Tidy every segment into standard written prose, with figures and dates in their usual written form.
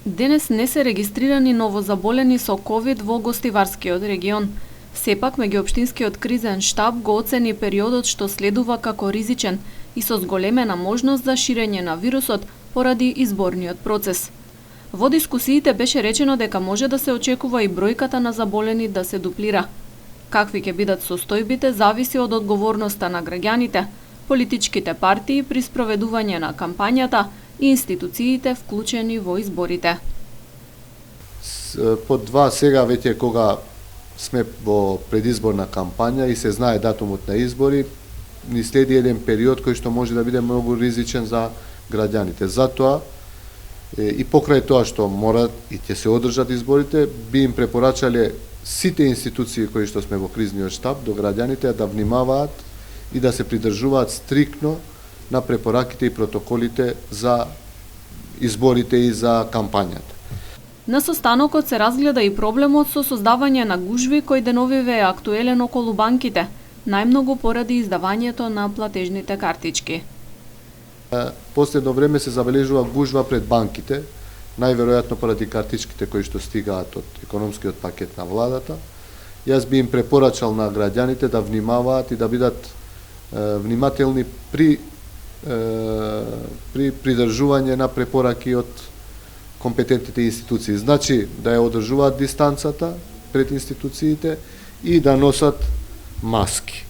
Денес не се регистрирани новозаболени со ковид во гостиварскиот регион. Сепак, меѓуопштинскиот кризен штаб го оцени периодот што следува како ризичен и со зголемена можност за ширење на вирусот поради изборниот процес. Во дискусиите беше речено дека може да се очекува и бројката на заболени да се дуплира. Какви ќе бидат состојбите зависи од одговорноста на граѓаните, политичките партии при спроведување на кампањата и институциите вклучени во изборите. Под два, сега веќе кога сме во предизборна кампања и се знае датумот на избори, ни следи еден период кој што може да биде многу ризичен за граѓаните. Затоа и покрај тоа што мора и ќе се одржат изборите, би им препорачале сите институции кои што сме во кризниот штаб до граѓаните да внимаваат и да се придржуваат стриктно на препораките и протоколите за изборите и за кампањата. На состанокот се разгледа и проблемот со создавање на гужви кој деновиве е актуелен околу банките, најмногу поради издавањето на платежните картички. Последно време се забележува гужва пред банките, најверојатно поради картичките кои што стигаат од економскиот пакет на владата. Јас би им препорачал на граѓаните да внимаваат и да бидат внимателни при придржување на препораки од компетентните институции. Значи да ја одржуваат дистанцата пред институциите и да носат маски.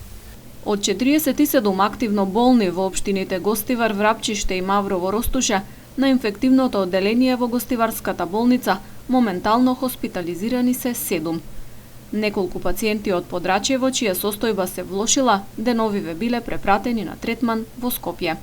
Од 47 активно болни во општините Гостивар, Врапчиште и Маврово Ростуша, на инфективното одделение во Гостиварската болница моментално хоспитализирани се 7. Неколку пациенти од Подрачево, чија состојба се влошила, деновиве биле препратени на третман во Скопје.